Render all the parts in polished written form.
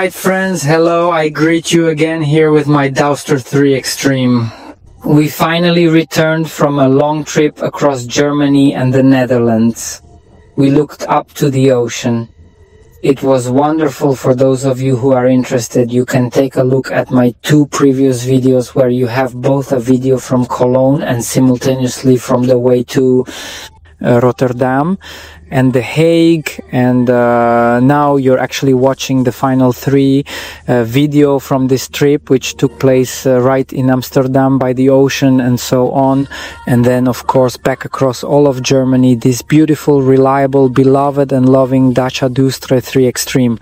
Alright friends, hello, I greet you again here with my Dacia 3 Extreme. We finally returned from a long trip across Germany and the Netherlands. We looked up to the ocean. It was wonderful. For those of you who are interested, you can take a look at my 2 previous videos where you have both a video from Cologne and simultaneously from the way to Rotterdam and The Hague, and now you're actually watching the final 3 video from this trip, which took place right in Amsterdam by the ocean and so on, and then of course back across all of Germany, this beautiful, reliable, beloved and loving Dacia Duster 3 Extreme.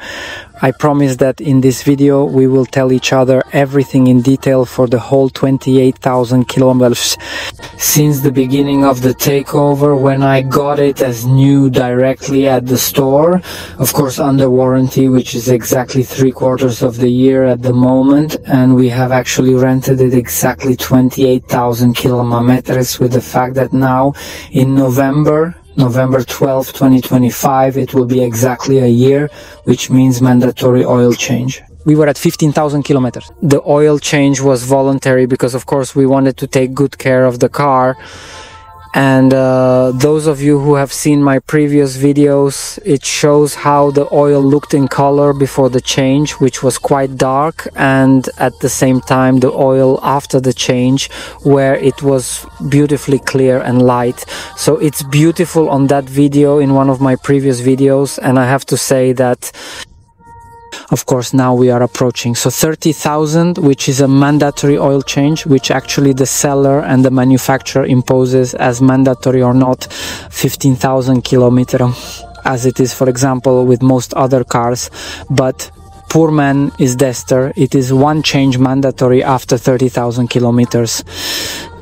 I promise that in this video we will tell each other everything in detail for the whole 28,000 kilometers. Since the beginning of the takeover, when I got it as new directly at the store, of course under warranty, which is exactly 3/4 of the year at the moment, and we have actually rented it exactly 28,000 kilometers, with the fact that now in November 12, 2025, it will be exactly a year, which means mandatory oil change. We were at 15,000 kilometers. The oil change was voluntary because of course we wanted to take good care of the car. And those of you who have seen my previous videos, it shows how the oil looked in color before the change, which was quite dark, and at the same time the oil after the change, where it was beautifully clear and light. So it's beautiful on that video, in one of my previous videos, and I have to say that of course now we are approaching 30,000, which is a mandatory oil change, which actually the seller and the manufacturer imposes as mandatory or not 15,000 kilometer, as it is for example with most other cars. But poor man is Dacia, it is one change mandatory after 30,000 kilometers.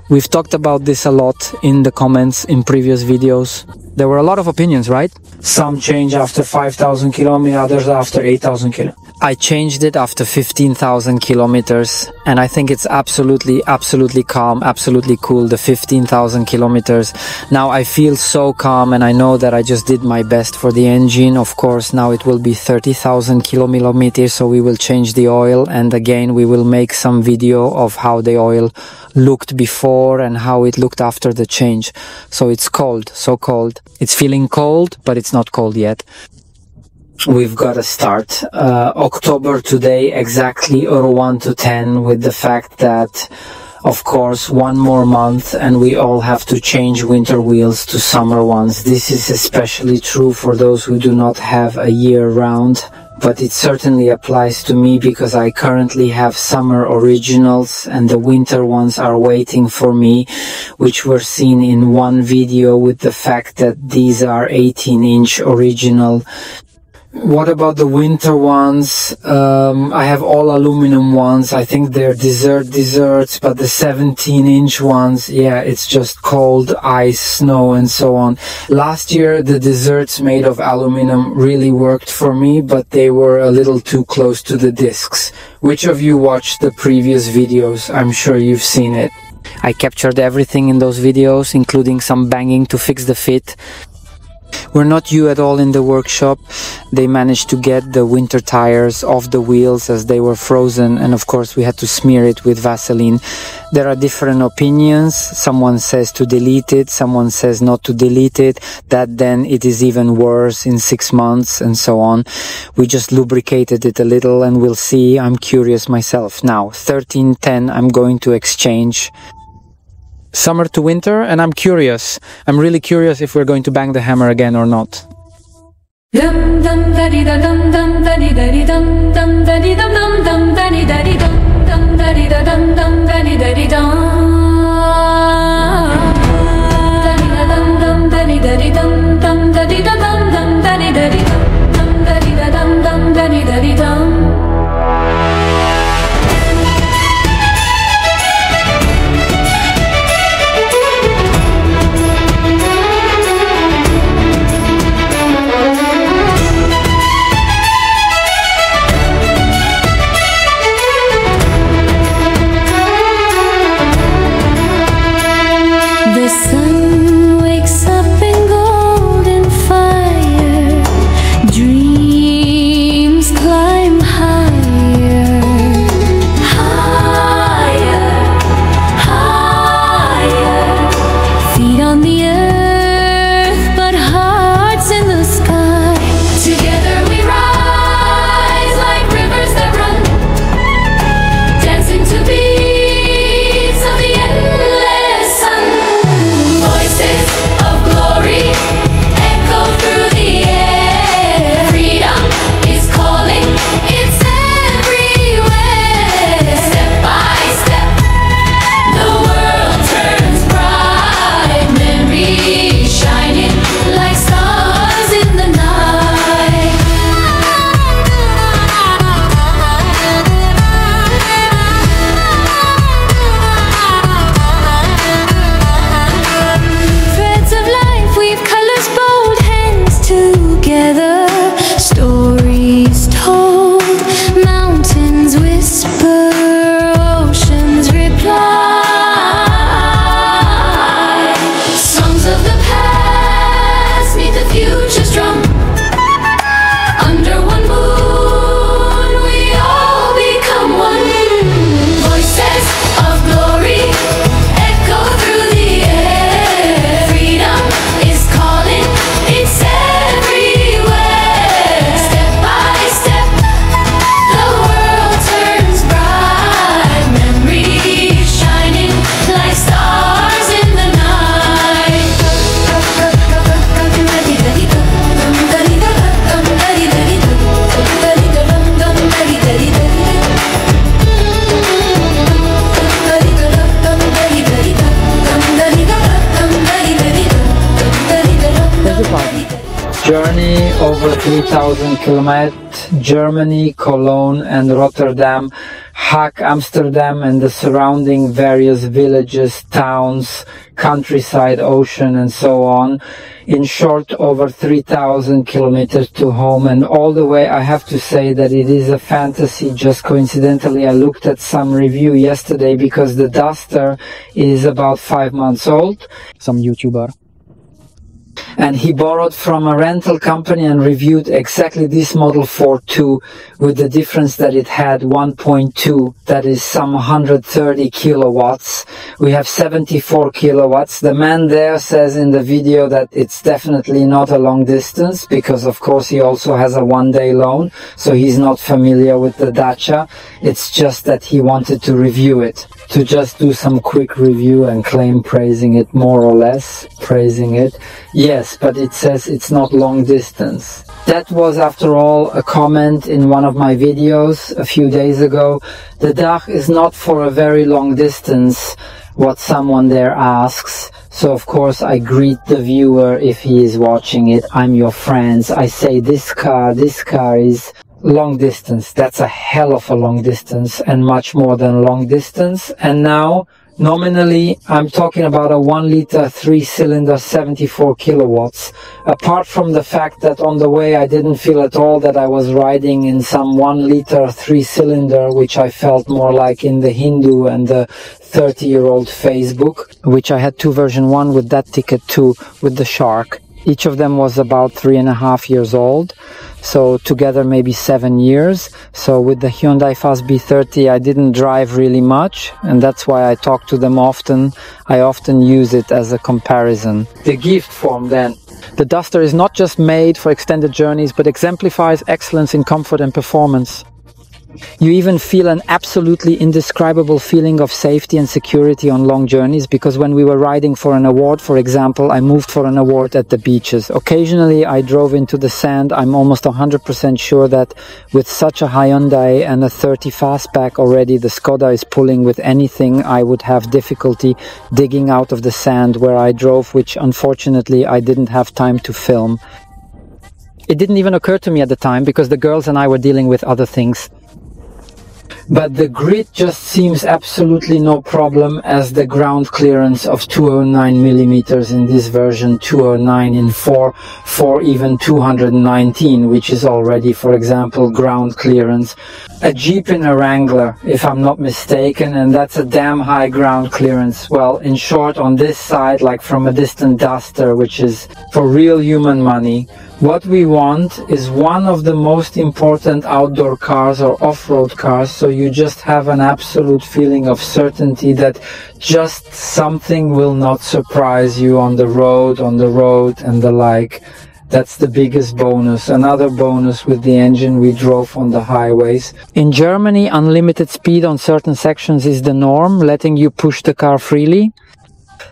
We've talked about this a lot in the comments in previous videos. There were a lot of opinions, right? Some change after 5,000 kilometers, others after 8,000 kilometers. I changed it after 15,000 kilometers, and I think it's absolutely calm, absolutely cool, the 15,000 kilometers. Now I feel so calm, and I know that I just did my best for the engine. Of course, now it will be 30,000 kilometers, so we will change the oil, and again we will make some video of how the oil looked before and how it looked after the change. So it's cold, so cold. It's feeling cold, but it's not cold yet. We've got to start October today exactly, or 1 to 10, with the fact that of course 1 more month and we all have to change winter wheels to summer ones. This is especially true for those who do not have a year round, but it certainly applies to me because I currently have summer originals and the winter ones are waiting for me, which were seen in one video, with the fact that these are 18-inch original. What about the winter ones? I have all aluminum ones. I think they're desserts, but the 17-inch ones, yeah, it's just cold, ice, snow, and so on. Last year, the desserts made of aluminum really worked for me, but they were a little too close to the discs. Which of you watched the previous videos? I'm sure you've seen it. I captured everything in those videos, including some banging to fix the fit. We're not you at all in the workshop. They managed to get the winter tires off the wheels as they were frozen, and of course we had to smear it with Vaseline. There are different opinions. Someone says to delete it, someone says not to delete it, that then it is even worse in 6 months and so on. We just lubricated it a little and we'll see. I'm curious myself. Now 1310 I'm going to exchange summer to winter, and I'm curious. I'm really curious if we're going to bang the hammer again or not. Journey over 3,000 kilometers, Germany, Cologne and Rotterdam, Haag, Amsterdam and the surrounding various villages, towns, countryside, ocean and so on. In short, over 3,000 kilometers to home, and all the way I have to say that it is a fantasy. Just coincidentally, I looked at some review yesterday because the Duster is about 5 months old. Some YouTuber. And he borrowed from a rental company and reviewed exactly this model 4.2 with the difference that it had 1.2, that is some 130 kilowatts. We have 74 kilowatts. The man there says in the video that it's definitely not a long distance because of course he also has a one-day loan, so he's not familiar with the Dacia. It's just that he wanted to review it, to just do some quick review and claim praising it, more or less praising it. Yes, but it says it's not long distance. That was, after all, a comment in one of my videos a few days ago. The Dach is not for a very long distance, what someone there asks. So of course I greet the viewer if he is watching it. I'm your friends. I say this car is long distance. That's a hell of a long distance and much more than long distance. And now, nominally, I'm talking about a 1 liter 3-cylinder 74 kilowatts. Apart from the fact that on the way I didn't feel at all that I was riding in some 1 liter 3-cylinder, which I felt more like in the Hindu and the 30-year-old Facebook, which I had 2 version 1 with that ticket 2 with the Shark. Each of them was about 3.5 years old, so together maybe 7 years. So with the Hyundai Fast B30 I didn't drive really much, and that's why I talk to them often. I often use it as a comparison. The gift form then. The Duster is not just made for extended journeys, but exemplifies excellence in comfort and performance. You even feel an absolutely indescribable feeling of safety and security on long journeys, because when we were riding for an award, for example, I moved for an award at the beaches. Occasionally I drove into the sand. I'm almost 100% sure that with such a Hyundai and a 30 fastback already, the Skoda is pulling with anything. I would have difficulty digging out of the sand where I drove, which unfortunately I didn't have time to film. It didn't even occur to me at the time because the girls and I were dealing with other things. But the grid just seems absolutely no problem, as the ground clearance of 209 millimeters in this version, 209 in 4, even 219, which is already, for example, ground clearance. A Jeep in a Wrangler, if I'm not mistaken, and that's a damn high ground clearance. Well, in short, on this side, like from a distant Duster, which is for real human money, what we want is one of the most important outdoor cars or off-road cars, so you just have an absolute feeling of certainty that just something will not surprise you on the road and the like. That's the biggest bonus. Another bonus with the engine we drove on the highways. In Germany, unlimited speed on certain sections is the norm, letting you push the car freely.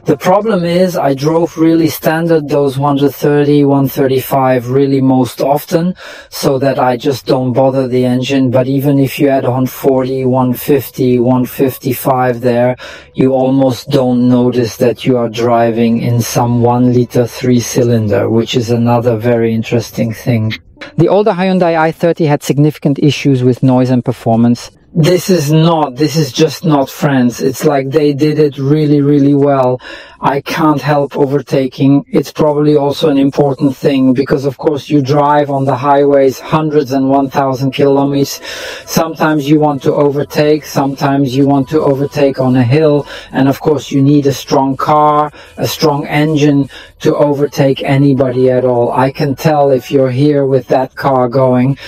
The problem is I drove really standard, those 130, 135 really most often, so that I just don't bother the engine. But even if you add 140, 150, 155 there, you almost don't notice that you are driving in some 1 liter 3-cylinder, which is another very interesting thing. The older Hyundai i30 had significant issues with noise and performance. This is just not friends. It's like they did it really, really well. I can't help overtaking. It's probably also an important thing because, of course, you drive on the highways hundreds and 1,000 kilometers. Sometimes you want to overtake, sometimes you want to overtake on a hill. And of course, you need a strong car, a strong engine to overtake anybody at all. I can tell if you're here with that car going.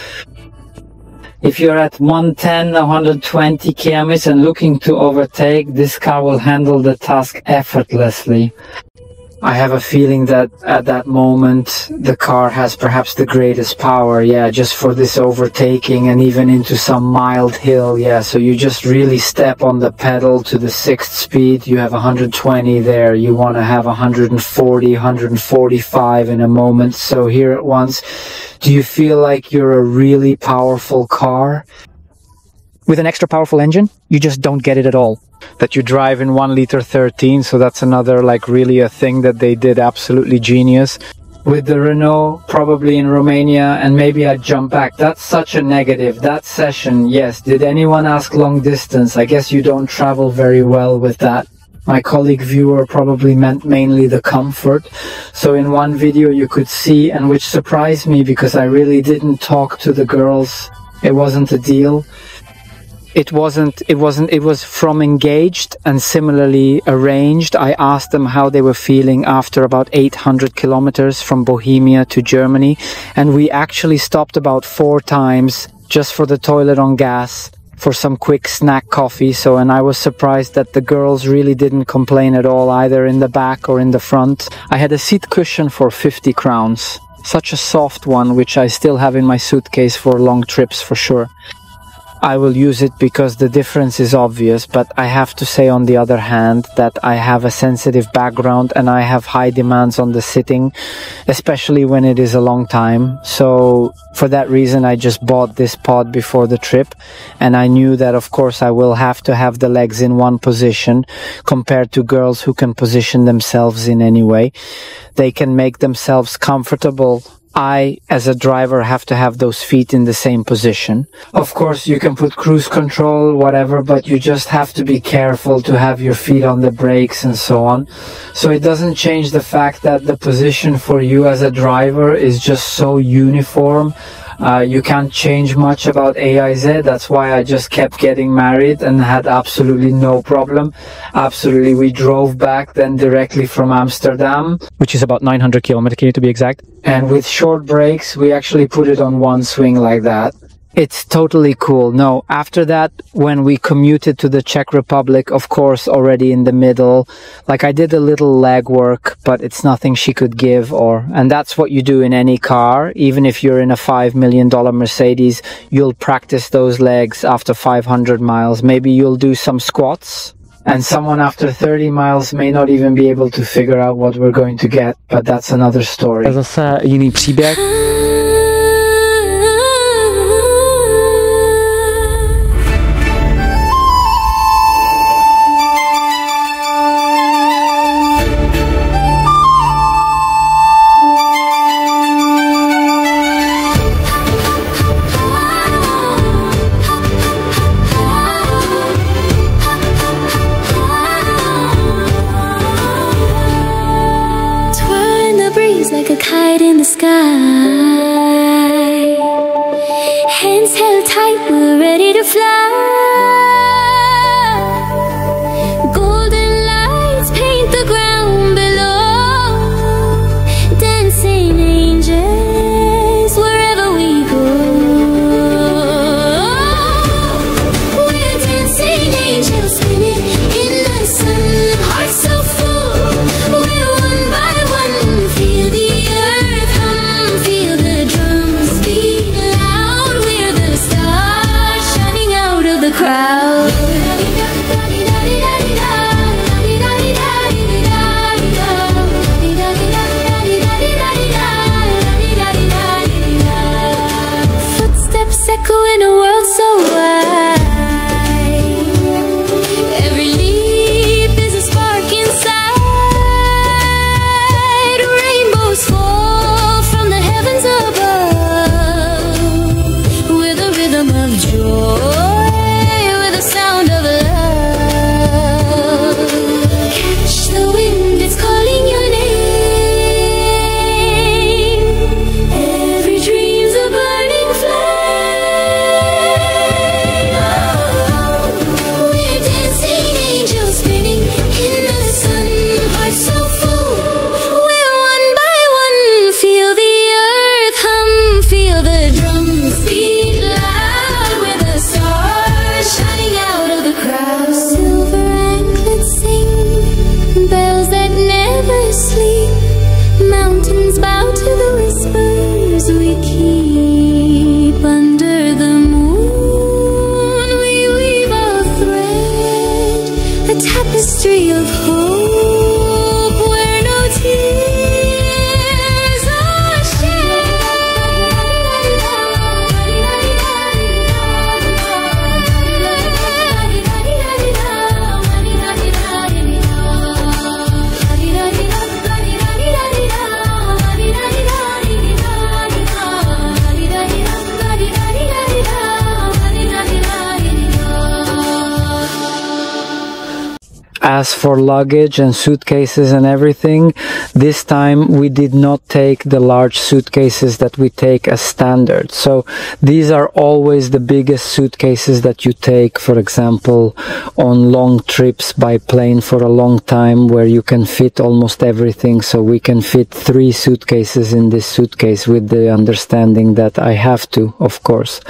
If you're at 110, 120 km and looking to overtake, this car will handle the task effortlessly. I have a feeling that at that moment the car has perhaps the greatest power, just for this overtaking and even into some mild hill, so you just really step on the pedal to the 6th speed, you have 120 there, you want to have 140, 145 in a moment, so here at once, do you feel like you're a really powerful car? With an extra powerful engine, you just don't get it at all. That you drive in 1 liter 13, so that's another really a thing that they did absolutely genius. with the Renault, probably in Romania, and maybe I'd jump back. That's such a negative. That session, yes. Did anyone ask long distance? I guess you don't travel very well with that. My colleague viewer probably meant mainly the comfort. So in one video you could see, and which surprised me because I really didn't talk to the girls. It wasn't a deal. It was from engaged and similarly arranged. I asked them how they were feeling after about 800 kilometers from Bohemia to Germany. And we actually stopped about 4 times just for the toilet on gas, for some quick snack coffee. So, and I was surprised that the girls really didn't complain at all, either in the back or in the front. I had a seat cushion for 50 crowns. Such a soft one, which I still have in my suitcase for long trips for sure. I will use it because the difference is obvious, but I have to say on the other hand that I have a sensitive background and I have high demands on the sitting, especially when it is a long time. So for that reason I just bought this pod before the trip, and I knew that of course I will have to have the legs in one position compared to girls who can position themselves in any way. They can make themselves comfortable. I, as a driver, have to have those feet in the same position. Of course, you can put cruise control, whatever, but you just have to be careful to have your feet on the brakes and so on. So it doesn't change the fact that the position for you as a driver is just so uniform. You can't change much about AIZ. That's why I just kept getting married and had absolutely no problem. Absolutely. We drove back then directly from Amsterdam, which is about 900 kilometers to be exact. And with short brakes, we actually put it on one swing like that. It's totally cool. No, after that, when we commuted to the Czech Republic, of course, already in the middle, like I did a little leg work, but it's nothing she could give, and that's what you do in any car. Even if you're in a $5 million Mercedes, you'll practice those legs after 500 miles. Maybe you'll do some squats. And someone after 30 miles may not even be able to figure out what we're going to get, but that's another story. Zase jiný příběh. Like a kite in the sky, hands held tight, we're ready to fly. Golden lights paint the ground below, dancing angels wherever we go. We're dancing angels spinning in the sun, hearts so full, we're one by one. Feel the earth hum, feel the drums beat loud. We're the stars shining out of the crowd. Footsteps echo in a world so wide. Every leap is a spark inside. Rainbows fall from the heavens above, with a rhythm of joy, with a sound of love. Catch the wind, it's calling your name. Every dream's a burning flame. We're dancing angels spinning in the sun, hearts so full, we're one by one. Feel the earth hum, feel the drums beat loud. We're the stars shining out of the crowd. Silver anklets sing, bells that never sleep. Mountains bow to the whispers we keep. Under the moon we weave a thread, a tapestry of hope where no tears are shed. As for luggage and suitcases and everything, this time we did not take the large suitcases that we take as standard. So these are always the biggest suitcases that you take, for example, on long trips by plane for a long time, where you can fit almost everything. So we can fit 3 suitcases in this suitcase, with the understanding that I have to, of course,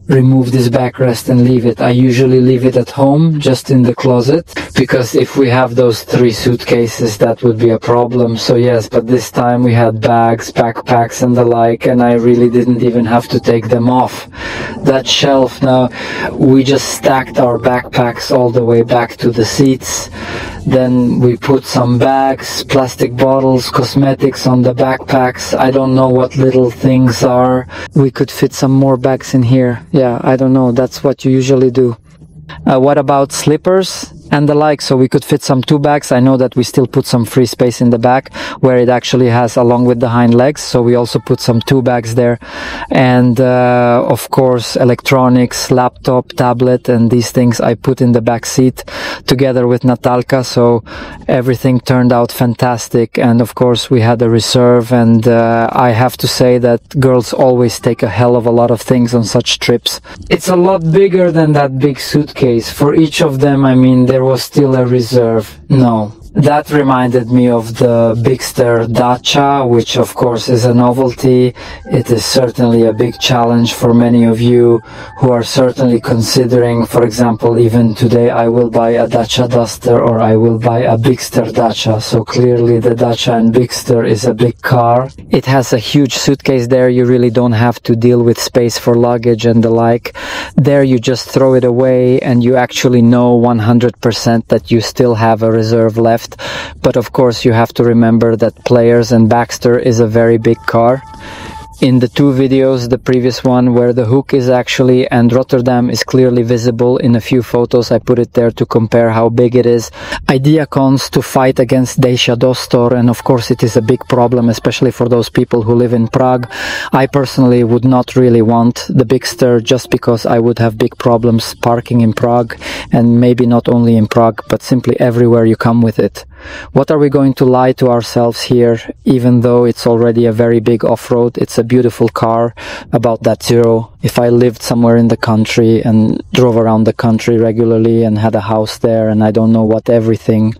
remove this backrest and leave it. I usually leave it at home, just in the closet, because if we have those 3 suitcases, that would be a problem. So yes, but this time we had bags, backpacks and the like, and I really didn't even have to take them off that shelf. Now we just stacked our backpacks all the way back to the seats. Then we put some bags, plastic bottles, cosmetics on the backpacks. I don't know what little things are. We could fit some more bags in here. Yeah, I don't know. That's what you usually do. What about slippers and the like? So we could fit some 2 bags. I know that we still put some free space in the back where it actually has, along with the hind legs. So we also put some 2 bags there. And of course, electronics, laptop, tablet, and these things I put in the back seat together with Natalka. So everything turned out fantastic. And of course, we had a reserve. And I have to say that girls always take a hell of a lot of things on such trips. It's a lot bigger than that big suitcase. For each of them, I mean, there was still a reserve. No. That reminded me of the Bigster Dacia, which of course is a novelty. It is certainly a big challenge for many of you who are certainly considering, for example, even today I will buy a Dacia Duster or I will buy a Bigster Dacia. So clearly the Dacia and Bigster is a big car. It has a huge suitcase there. You really don't have to deal with space for luggage and the like. There you just throw it away and you actually know 100% that you still have a reserve left. But of course you have to remember that Players and Baxter is a very big car. In the 2 videos, the previous one where the hook is actually and Rotterdam is clearly visible, in a few photos I put it there to compare how big it is. Idea cons to fight against Dacia Dostor, and of course it is a big problem, especially for those people who live in Prague. I personally would not really want the Bigster, just because I would have big problems parking in Prague, and maybe not only in Prague, but simply everywhere you come with it. What are we going to lie to ourselves here? Even though it's already a very big off-road, it's a beautiful car, about that zero. If I lived somewhere in the country and drove around the country regularly and had a house there and I don't know what everything,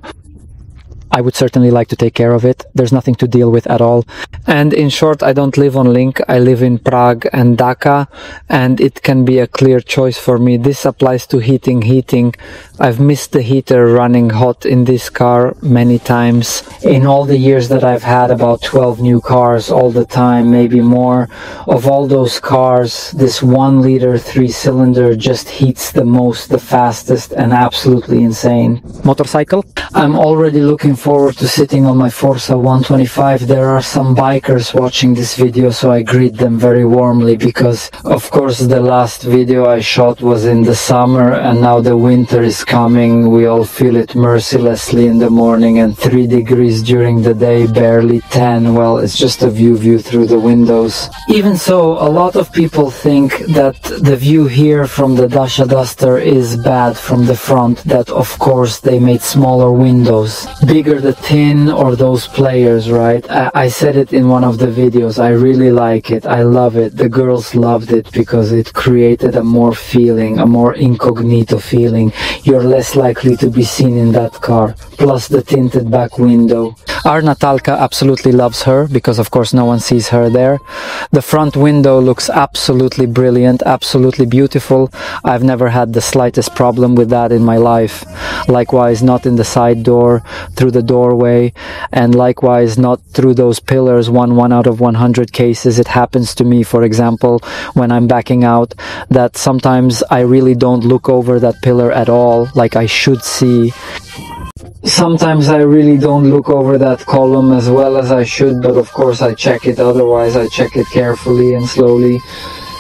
I would certainly like to take care of it. There's nothing to deal with at all. And in short, I don't live on Link. I live in Prague and Dhaka, and it can be a clear choice for me. This applies to heating. I've missed the heater running hot in this car many times. In all the years that I've had about 12 new cars all the time, maybe more, of all those cars, this 1 liter 3-cylinder just heats the most, the fastest, and absolutely insane. Motorcycle? I'm already looking forward to sitting on my Forza 125. There are some bikers watching this video, so I greet them very warmly, because of course the last video I shot was in the summer and now the winter is coming. We all feel it mercilessly in the morning, and 3 degrees during the day, barely 10. Well, it's just a view through the windows. Even so, a lot of people think that the view here from the Dacia Duster is bad from the front, that of course they made smaller windows. Bigger the tin or those Players, right? I said it in one of the videos. I really like it. I love it. The girls loved it because it created a more incognito feeling. You're less likely to be seen in that car. Plus the tinted back window. Our Natalka absolutely loves her, because of course no one sees her there. The front window looks absolutely brilliant, absolutely beautiful. I've never had the slightest problem with that in my life. Likewise, not in the side door, through the doorway, and likewise not through those pillars. One out of 100 cases it happens to me, for example, when I'm backing out, that sometimes I really don't look over that pillar at all, like I should see. Sometimes I really don't look over that column as well as I should, but of course I check it. Otherwise I check it carefully and slowly,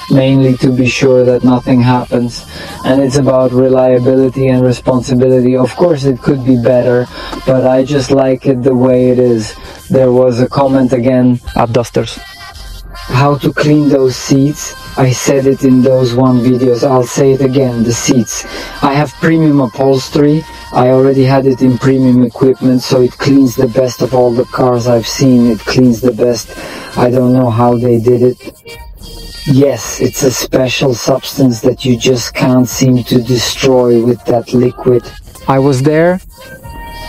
mainly to be sure that nothing happens. And it's about reliability and responsibility. Of course it could be better, but I just like it the way it is. There was a comment again At Dusters. how to clean those seats. I said it in those one videos, I'll say it again, the seats. I have premium upholstery. I already had it in premium equipment, so it cleans the best of all the cars I've seen. It cleans the best. I don't know how they did it. Yes, it's a special substance that you just can't seem to destroy with that liquid. I was there.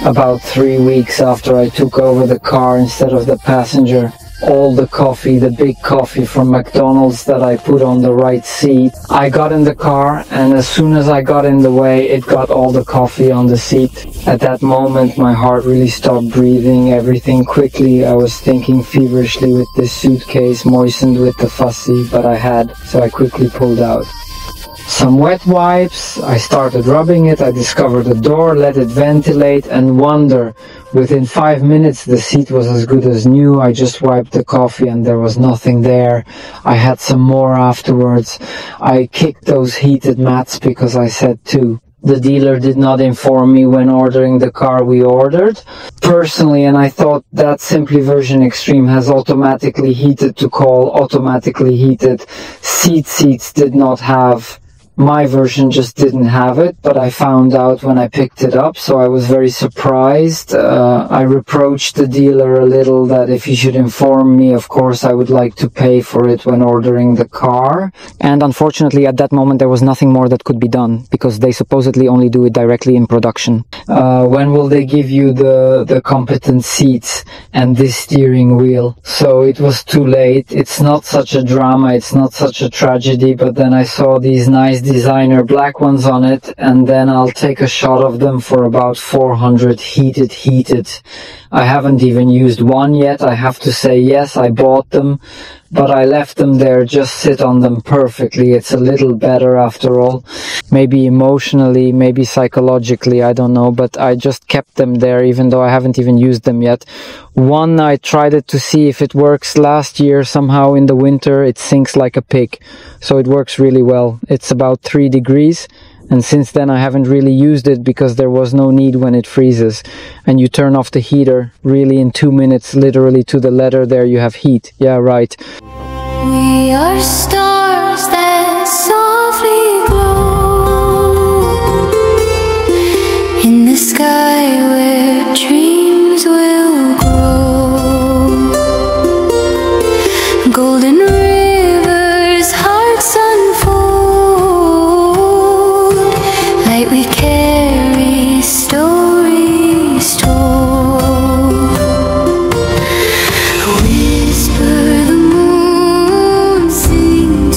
About 3 weeks after I took over the car instead of the passenger, all the coffee, the big coffee from McDonald's that I put on the right seat, I got in the car, and as soon as I got in the way, it got all the coffee on the seat. At that moment, my heart really stopped breathing, everything quickly. I was thinking feverishly with this suitcase moistened with the fussy, but I had, so I quickly pulled out. Some wet wipes, I started rubbing it, I discovered the door, let it ventilate, and wonder. Within 5 minutes the seat was as good as new. I just wiped the coffee and there was nothing there. I had some more afterwards. I kicked those heated mats because I said to. The dealer did not inform me when ordering the car we ordered. Personally, and I thought that Simply version Extreme has automatically heated to call, automatically heated. Seats did not have. My version just didn't have it, but I found out when I picked it up, so I was very surprised. I reproached the dealer a little that if he should inform me, of course I would like to pay for it when ordering the car. And unfortunately, at that moment, there was nothing more that could be done, because they supposedly only do it directly in production. When will they give you the competent seats and this steering wheel? So it was too late. It's not such a drama, it's not such a tragedy, but then I saw these nice designer black ones on it, and then I'll take a shot of them for about 400 heated. I haven't even used one yet. I have to say, yes, I bought them, but I left them there, just sit on them perfectly. It's a little better after all. Maybe emotionally, maybe psychologically, I don't know, but I just kept them there even though I haven't even used them yet. One, I tried it to see if it works last year. Somehow in the winter it sinks like a pig, so it works really well. It's about 3 degrees, and since then I haven't really used it because there was no need when it freezes. And you turn off the heater, really in 2 minutes, literally to the letter there you have heat. Yeah, right. We are stars that softly glow in the sky where dreams will grow. Golden rivers, hearts unfold. Light we carry, stories told. Whisper the moon, sing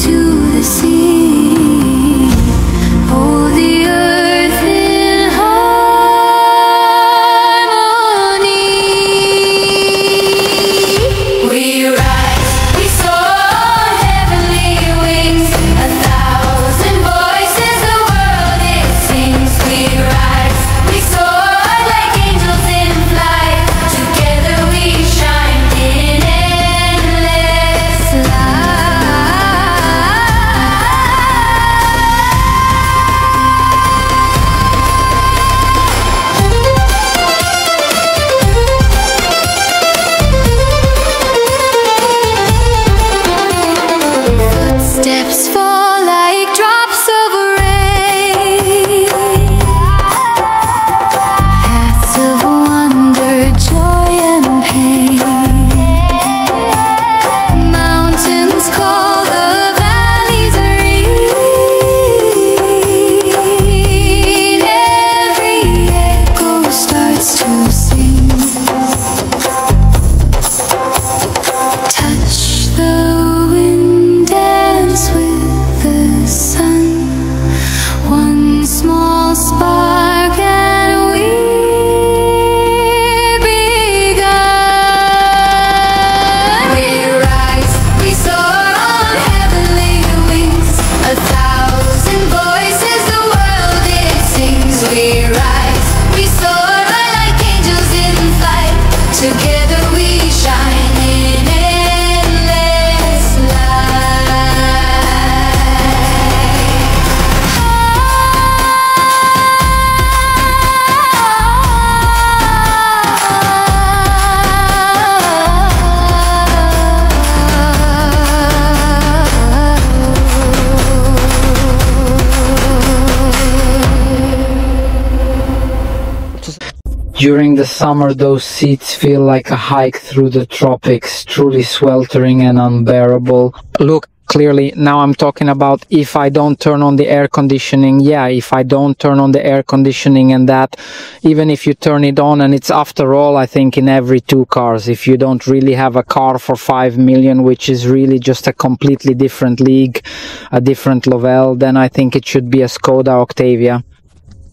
During the summer, those seats feel like a hike through the tropics, truly sweltering and unbearable. Look, clearly, now I'm talking about if I don't turn on the air conditioning. Yeah, if I don't turn on the air conditioning, and that, even if you turn it on, and it's after all, I think in every 2 cars, if you don't really have a car for 5 million, which is really just a completely different league, a different level, then I think it should be a Skoda Octavia.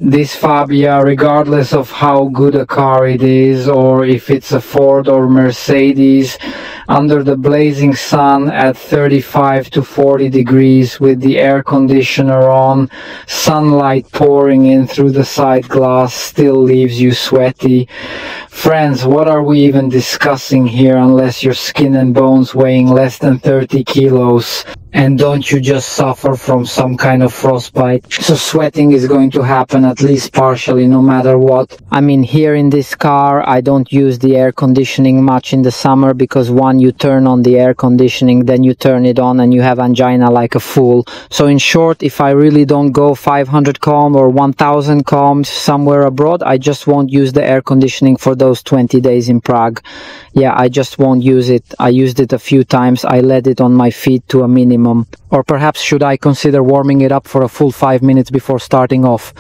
This Fabia, regardless of how good a car it is, or if it's a Ford or Mercedes, under the blazing sun at 35 to 40 degrees with the air conditioner on, sunlight pouring in through the side glass, still leaves you sweaty. Friends, what are we even discussing here unless your skin and bones weighing less than 30 kilos? And don't you just suffer from some kind of frostbite? So sweating is going to happen at least partially, no matter what. I mean, here in this car, I don't use the air conditioning much in the summer because one, you turn on the air conditioning, then you turn it on and you have angina like a fool. So in short, if I really don't go 500 km or 1000 km somewhere abroad, I just won't use the air conditioning for those 20 days in Prague. Yeah, I just won't use it. I used it a few times. I let it on my feet to a minimum. Or perhaps should I consider warming it up for a full 5 minutes before starting off?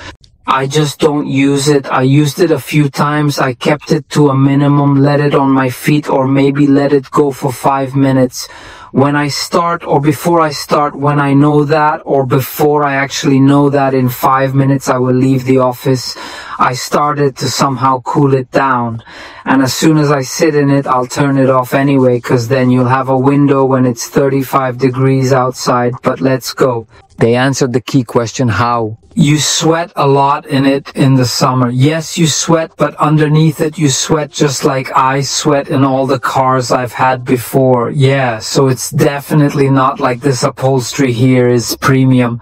I just don't use it. I used it a few times. I kept it to a minimum, let it on my feet, or maybe let it go for 5 minutes. When I start, or before I start, when I know that, or before I actually know that in 5 minutes I will leave the office, I started to somehow cool it down. And as soon as I sit in it, I'll turn it off anyway, because then you'll have a window when it's 35 degrees outside. But let's go. They answered the key question, how? You sweat a lot in it in the summer. Yes, you sweat, but underneath it, you sweat just like I sweat in all the cars I've had before. Yeah, so it's definitely not like this upholstery here is premium.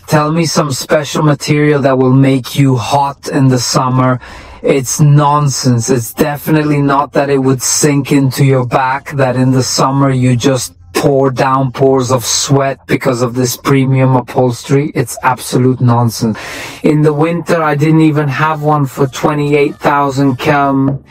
Tell me some special material that will make you hot in the summer. It's nonsense. It's definitely not that it would sink into your back, that in the summer you just pour downpours of sweat because of this premium upholstery. It's absolute nonsense. In the winter, I didn't even have one for 28,000 km.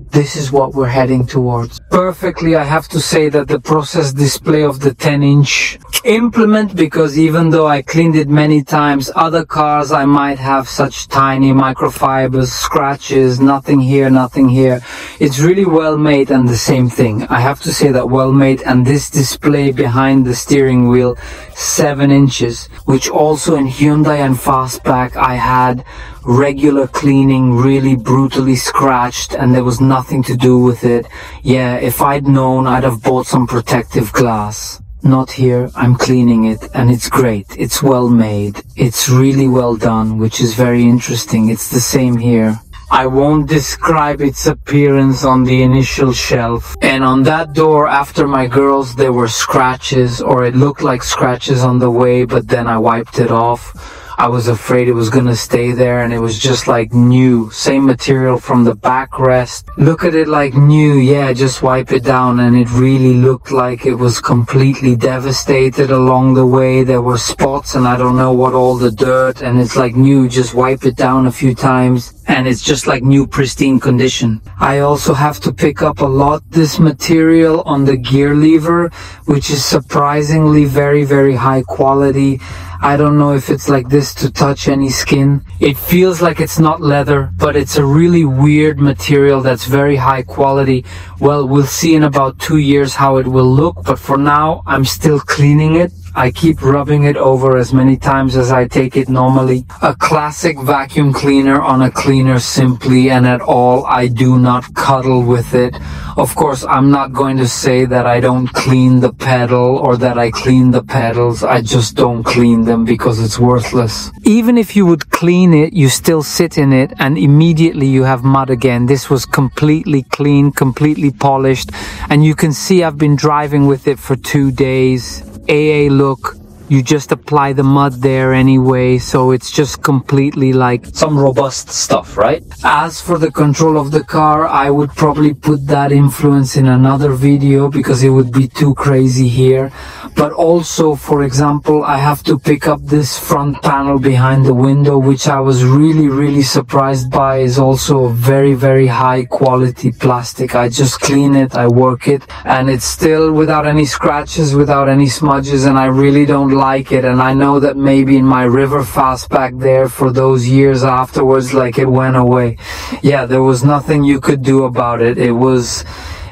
This is what we're heading towards. Perfectly, I have to say that the process display of the 10-inch implement, because even though I cleaned it many times, other cars I might have such tiny microfibers, scratches, nothing here, nothing here. It's really well made, and the same thing. I have to say that well made, and this display behind the steering wheel, 7 inches, which also in Hyundai and Fastback I had regular cleaning, really brutally scratched, and there was nothing to do with it. Yeah, if I'd known, I'd have bought some protective glass. Not here. I'm cleaning it, and it's great. It's well made. It's really well done, which is very interesting. It's the same here. I won't describe its appearance on the initial shelf. And on that door, after my girls, there were scratches, or it looked like scratches on the way, but then I wiped it off. I was afraid it was gonna stay there, and it was just like new. Same material from the backrest. Look at it like new. Yeah, just wipe it down, and it really looked like it was completely devastated along the way. There were spots, and I don't know what, all the dirt, and it's like new. Just wipe it down a few times, and it's just like new, pristine condition. I also have to pick up a lot this material on the gear lever, which is surprisingly very, very high quality. I don't know if it's like this to touch any skin. It feels like it's not leather, but it's a really weird material that's very high quality. Well, we'll see in about 2 years how it will look, but for now, I'm still cleaning it. I keep rubbing it over as many times as I take it normally. A classic vacuum cleaner on a cleaner simply, and at all, I do not cuddle with it. Of course, I'm not going to say that I don't clean the pedal or that I clean the pedals. I just don't clean them because it's worthless. Even if you would clean it, you still sit in it and immediately you have mud again. This was completely clean, completely polished, and you can see I've been driving with it for 2 days. AA look, You just apply the mud there anyway, so it's just completely like some robust stuff, right? As for the control of the car, I would probably put that influence in another video because it would be too crazy here. But also, for example, I have to pick up this front panel behind the window, which I was really surprised by. Is also a very high quality plastic. I just clean it, I work it, and it's still without any scratches, without any smudges, and I really don't like it. And I know that maybe in my river fast back there for those years afterwards, like, it went away. Yeah, there was nothing you could do about it. It was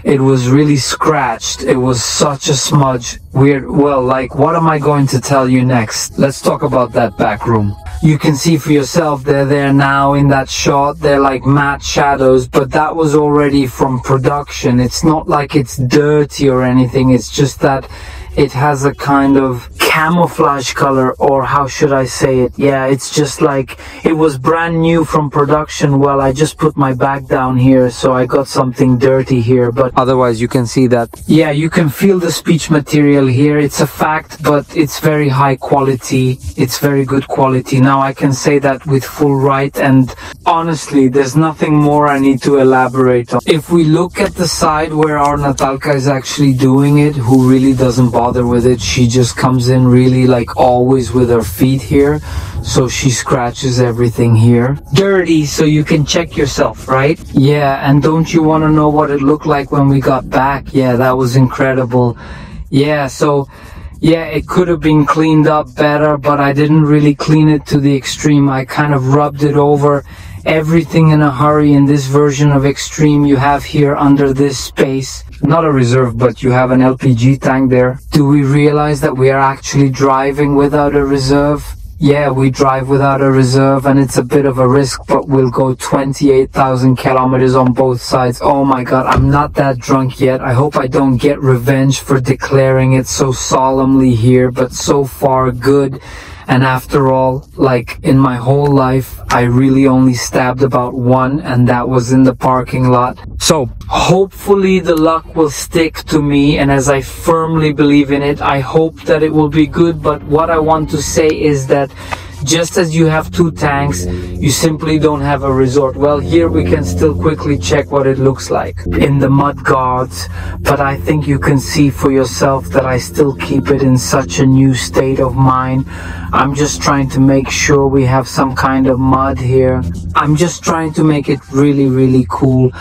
really scratched. It was such a smudge. Weird. Well, like, what am I going to tell you next? Let's talk about that back room. You can see for yourself, they're there now in that shot. They're like matte shadows, but that was already from production. It's not like it's dirty or anything. It's just that it has a kind of camouflage color, or how should I say it? Yeah, it's just like it was brand new from production. Well, I just put my back down here, so I got something dirty here, but otherwise you can see that. Yeah, you can feel the speech material here. It's a fact, but it's very high quality. It's very good quality. Now I can say that with full right, and honestly, there's nothing more I need to elaborate on. If we look at the side where our Natalka is actually doing it, who really doesn't bother with it, she just comes in really like always with her feet here, so she scratches everything here. Dirty, so you can check yourself, right? Yeah, and don't you want to know what it looked like when we got back? Yeah, that was incredible. Yeah, so yeah, it could have been cleaned up better, but I didn't really clean it to the extreme. I kind of rubbed it over. Everything in a hurry. In this version of Extreme, you have here under this space, not a reserve, but you have an LPG tank there. Do we realize that we are actually driving without a reserve? Yeah, we drive without a reserve, and it's a bit of a risk, but we'll go 28,000 kilometers on both sides. Oh my god, I'm not that drunk yet. I hope I don't get revenge for declaring it so solemnly here, but so far good. And after all, like, in my whole life, I really only stabbed about one, and that was in the parking lot. So, hopefully the luck will stick to me, and as I firmly believe in it, I hope that it will be good. But what I want to say is that just as you have two tanks, you simply don't have a resort. Well, here we can still quickly check what it looks like in the mud guards, but I think you can see for yourself that I still keep it in such a new state of mind. I'm just trying to make sure we have some kind of mud here. I'm just trying to make it really cool.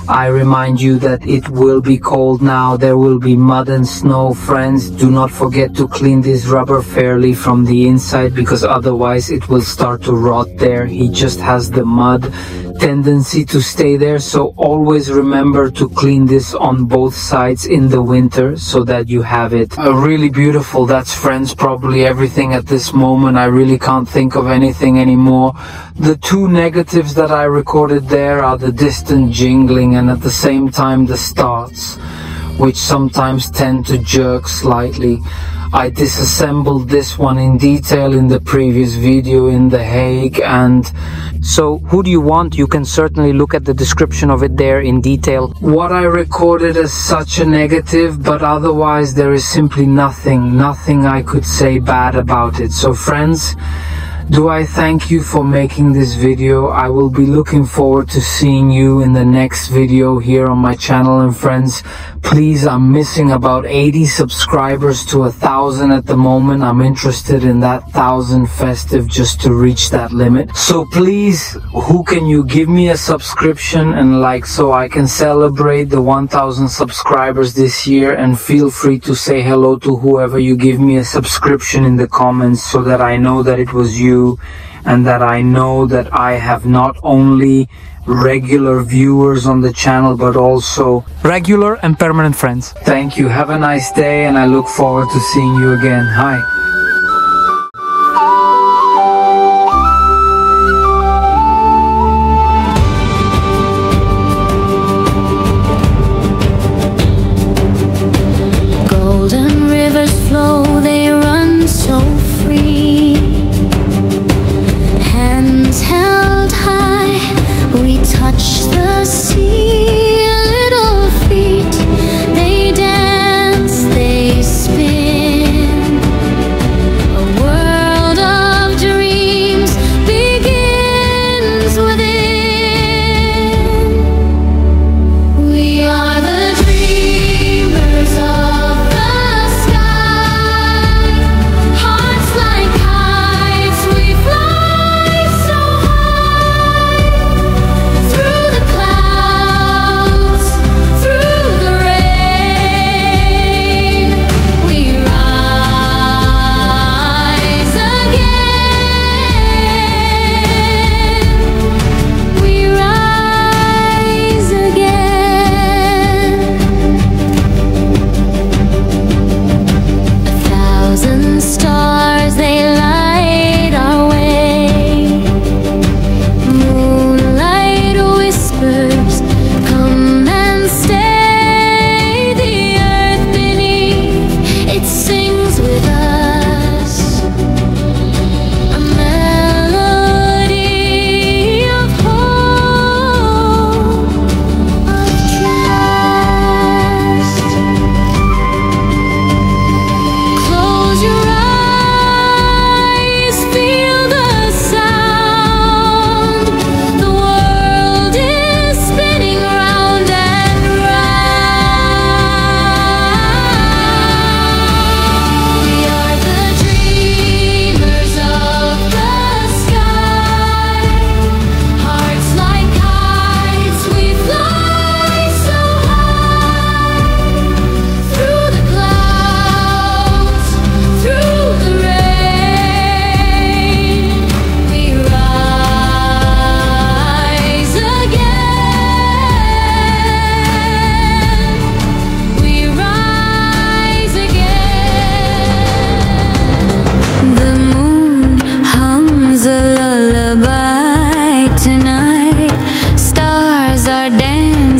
I remind you that it will be cold now. There will be mud and snow. Friends, do not forget to clean this rubber fairly from the inside, because otherwise it will start to rot there. He just has the mud tendency to stay there, so always remember to clean this on both sides in the winter so that you have it really beautiful. That's, friends, probably everything at this moment. I really can't think of anything anymore. The two negatives that I recorded there are the distant jingling and at the same time the starts, which sometimes tend to jerk slightly. I disassembled this one in detail in the previous video in The Hague, and so who do you want? You can certainly look at the description of it there in detail. What I recorded as such a negative, but otherwise there is simply nothing I could say bad about it. So friends, do I thank you for making this video. I will be looking forward to seeing you in the next video here on my channel. And friends, please, I'm missing about 80 subscribers to 1,000 at the moment. I'm interested in that 1,000 festive just to reach that limit. So please, who can you give me a subscription and like, so I can celebrate the 1,000 subscribers this year? And feel free to say hello to whoever you give me a subscription in the comments, so that I know that it was you, and that I know that I have not only regular viewers on the channel, but also regular and permanent friends. Thank you. Have a nice day, and I look forward to seeing you again. Hi. Golden rivers flow, they run so free. Hands held high, we touch the sea. Little feet, they dance, they spin.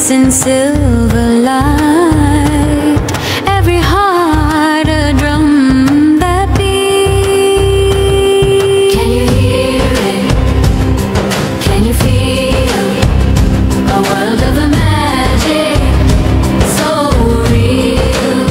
dance in silver light. Every heart a drum that beats. Can you hear it? Can you feel a world of magic so real?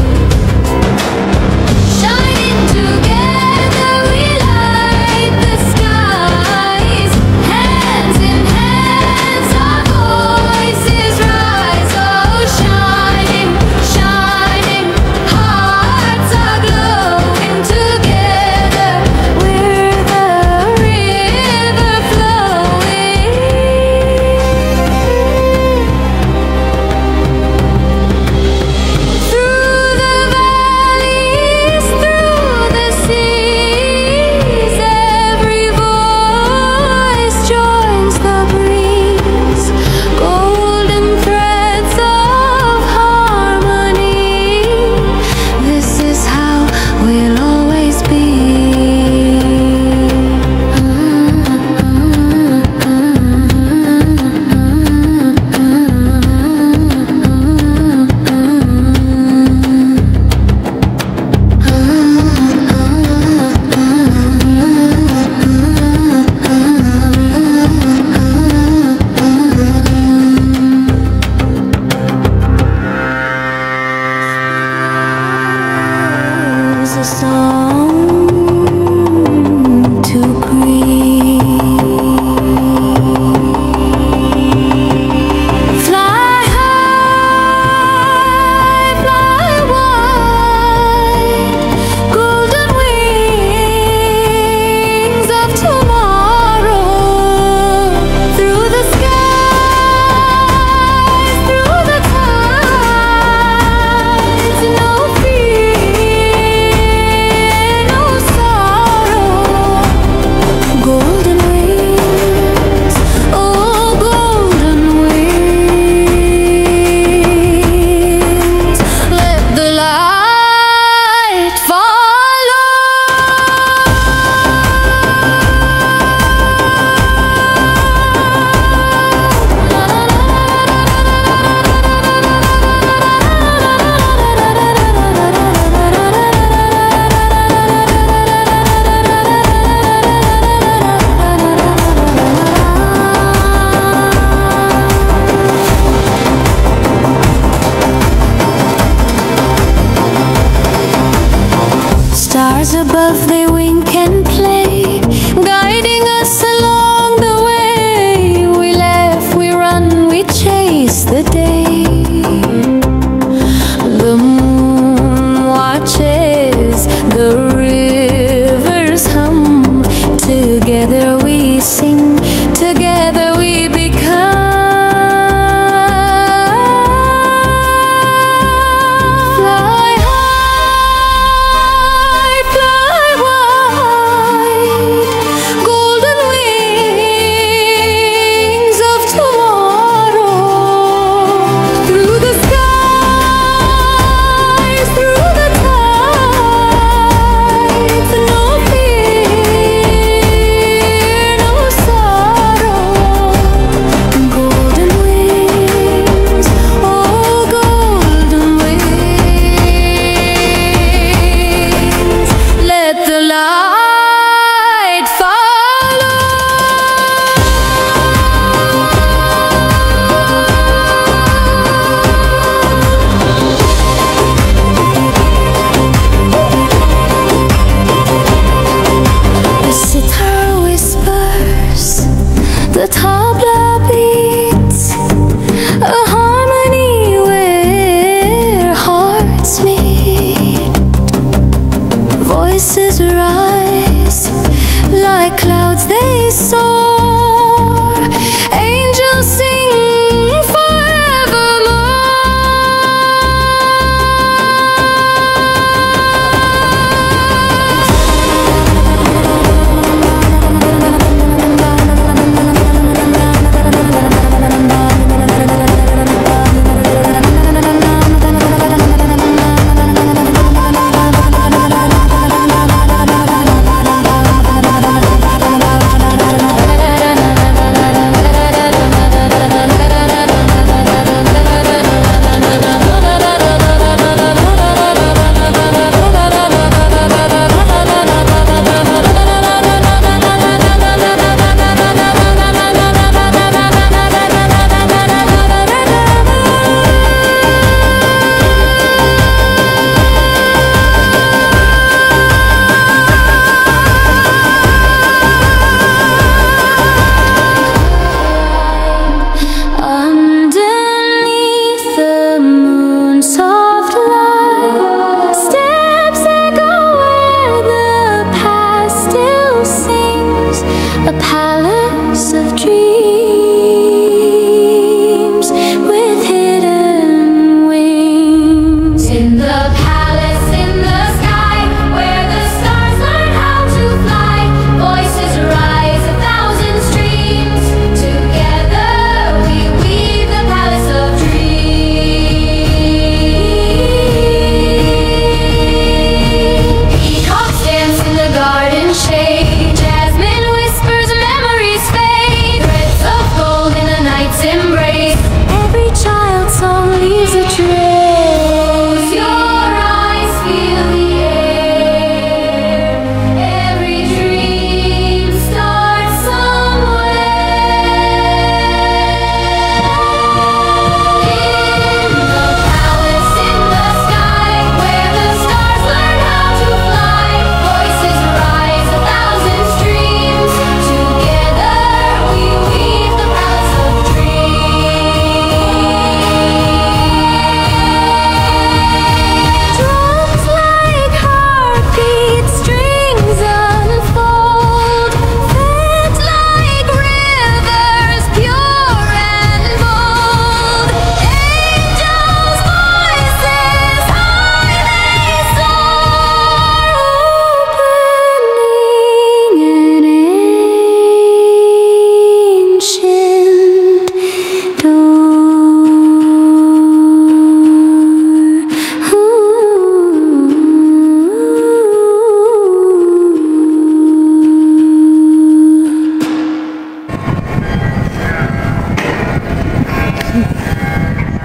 Shining together we light the skies. Hands in hands our voices rise. Oh, shining, shining, hearts are glowing together. We're the river flowing through the valleys, through the seas. Every voice joins the breeze. Golden threads of harmony. This is how we'll always be. It's a song to breathe. Fly high, fly wide, golden wings of tomorrow. Through the skies, through the tides, no fear, no sorrow. Golden wings, oh golden wings. Let the light follow. Stars above, they wink and play, guiding us along the way. We laugh, we run, we chase the day. The moon watches, the rivers hum. Together we sing, together we become. Fly high, fly wide, golden wings of tomorrow.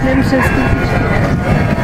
Wiem wszystkich.